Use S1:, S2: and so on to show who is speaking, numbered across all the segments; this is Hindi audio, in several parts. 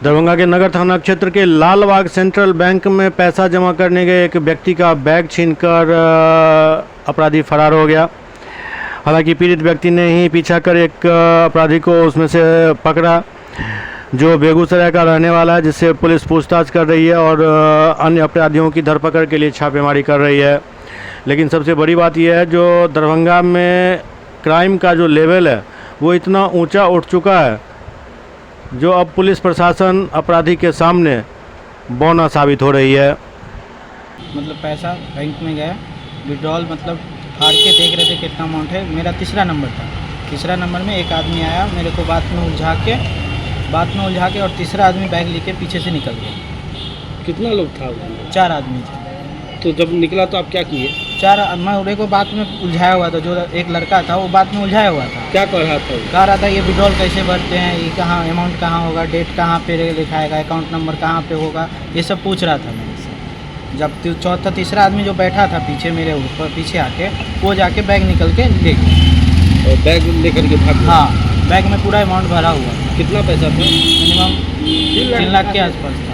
S1: दरभंगा के नगर थाना क्षेत्र के लालबाग सेंट्रल बैंक में पैसा जमा करने गए एक व्यक्ति का बैग छीनकर अपराधी फरार हो गया। हालांकि पीड़ित व्यक्ति ने ही पीछा कर एक अपराधी को उसमें से पकड़ा, जो बेगूसराय का रहने वाला है, जिससे पुलिस पूछताछ कर रही है और अन्य अपराधियों की धरपकड़ के लिए छापेमारी कर रही है। लेकिन सबसे बड़ी बात यह है, जो दरभंगा में क्राइम का जो लेवल है वो इतना ऊंचा उठ चुका है, जो अब पुलिस प्रशासन अपराधी के सामने बौना साबित हो रही है।
S2: मतलब पैसा बैंक में गया, विड्रॉल मतलब फाड़ के देख रहे थे कितना अमाउंट है। मेरा तीसरा नंबर था। तीसरा नंबर में एक आदमी आया, मेरे को बात में उलझा के और तीसरा आदमी बैग लेके पीछे से निकल गया।
S3: कितना लोग था?
S2: 4 आदमी थे।
S3: तो जब निकला तो आप क्या किए?
S2: मैं उड़े को बात में उलझाया हुआ था। जो एक लड़का था वो बात में उलझाया हुआ था।
S3: क्या कह रहा था?
S2: कह रहा था ये विड्रॉल कैसे भरते हैं, ये कहाँ अमाउंट कहाँ होगा, डेट कहाँ पे लिखाएगा, अकाउंट नंबर कहाँ पे होगा, ये सब पूछ रहा था मेरे से। जब तीसरा आदमी जो बैठा था पीछे मेरे ऊपर पीछे आके, वो जाके बैग निकल के ले गया।
S3: बैग लेकर के भाग?
S2: हाँ, बैग में पूरा अमाउंट भरा हुआ था।
S3: कितना पैसा था?
S2: मिनिमम 3 लाख के आसपास था।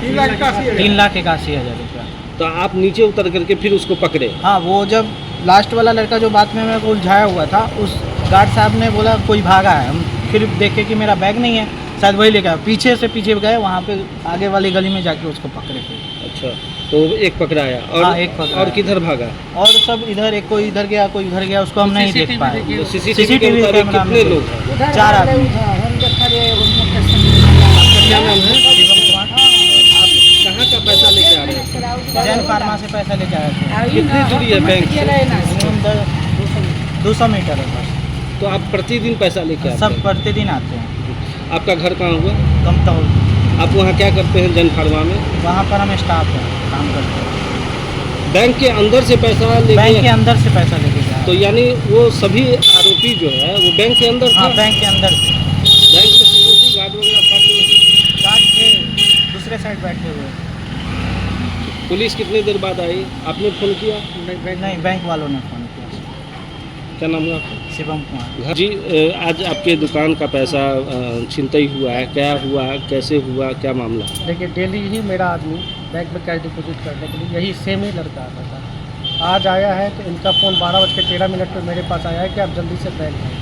S2: 3,81,000 रुपया।
S3: तो आप नीचे उतर करके फिर उसको पकड़े?
S2: हाँ, वो जब लास्ट वाला लड़का जो बात में मेरे को उलझाया हुआ था, उस गार्ड साहब ने बोला कोई भागा है। हम फिर देखे कि मेरा बैग नहीं है, शायद वही लेकर पीछे गए, वहाँ पे आगे वाली गली में जाके उसको पकड़े थे।
S3: अच्छा, तो एक पकड़ाया और
S2: हाँ, एक पकड़ा।
S3: और किधर भागा?
S2: और सब इधर, एक कोई इधर गया, कोई उधर गया, उसको हम नहीं देख पाए।
S3: सीसीटीवी कैमरा कितने लोग हैं?
S2: 4 आदमी।
S3: क्या नाम है? कहाँ का पैसा लेके आ रहे हैं?
S2: जैन फार्मा से पैसा लेके आया था।
S3: कितनी दूरी है बैंक से?
S2: 200 मीटर है बस।
S3: तो आप प्रतिदिन पैसा लेके आते
S2: सब
S3: हैं?
S2: प्रतिदिन आते हैं।
S3: आपका घर कहाँ हुआ?
S2: कमतौल।
S3: आप वहाँ क्या करते हैं जन फार्मा में?
S2: वहाँ पर हम स्टाफ हैं, काम करते हैं।
S3: बैंक के अंदर से पैसा लेके?
S2: बैंक के अंदर से पैसा लेके गया।
S3: तो यानी वो सभी आरोपी जो है वो बैंक के अंदर
S2: हाँ,
S3: थे?
S2: बैंक के अंदर से।
S3: बैंक में सिक्योरिटी गार्ड वगैरह था कि नहीं?
S2: गार्ड थे दूसरे साइड बैठे हुए।
S3: पुलिस कितनी देर बाद आई? आपने फ़ोन किया?
S2: नहीं, बैंक वालों ने फ़ोन किया।
S3: क्या नाम है आपका?
S2: शिवम कुमार।
S3: जी, आज आपके दुकान का पैसा छिनतई हुआ है, क्या हुआ, कैसे हुआ, क्या मामला?
S4: देखिए, डेली ही मेरा आदमी बैंक में कैश डिपॉजिट करने के लिए यही सेम ही लड़का आता था। आज आया है तो इनका फ़ोन 12:13 पर मेरे पास आया है कि आप जल्दी से बैंक आए।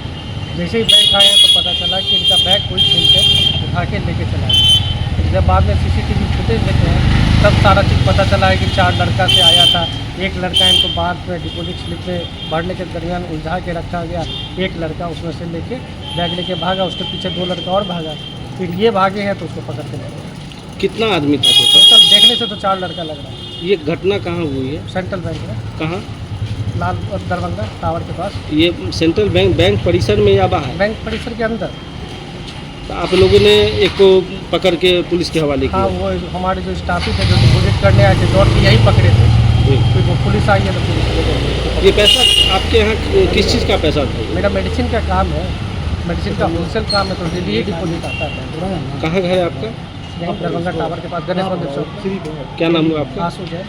S4: जैसे ही बैंक आया तो पता चला कि इनका बैग कोई छीन के उठा के लेके चला गया। जब बाद में सीसीटीवी फुटेज देखे हैं तब सारा चीज़ पता चला है कि 4 लड़का से आया था। एक लड़का इनको बाद में डिपॉजिट स्लिप में भरने के दरमियान उलझा के रखा गया। एक लड़का उसमें से लेके बैग लेके भागा, उसके पीछे 2 लड़का और भागा, फिर ये भागे हैं तो उसको पकड़ के ले गए।
S3: कितना आदमी था
S4: टोटल देखने से तो 4 लड़का लग रहा है।
S3: ये घटना कहाँ हुई है?
S4: सेंट्रल बैंक में,
S3: कहाँ?
S4: लाल दरभंगा टावर के पास।
S3: ये सेंट्रल बैंक परिसर में या बाहर?
S4: बैंक परिसर के अंदर।
S3: तो आप लोगों ने एक को पकड़ के पुलिस के हवाले
S4: हाँ,
S3: किया?
S4: वो हमारे जो स्टाफ थे जो डिपॉजिट करने आए थे, दौड़ के यही पकड़े थे। फिर वो पुलिस आई है तो पुलिस ले गई।
S3: ये पैसा आपके यहाँ किस चीज़ का पैसा था?
S4: मेरा मेडिसिन का काम है, मेडिसिन का होलसेल काम है, तो डेली ही डिपॉजिट आता है।
S3: कहाँ घर है आपका?
S4: यहीं दरभंगा टावर के पास गणेश मंदिर चौक।
S3: क्या नाम है आपका?
S4: आंसू जय।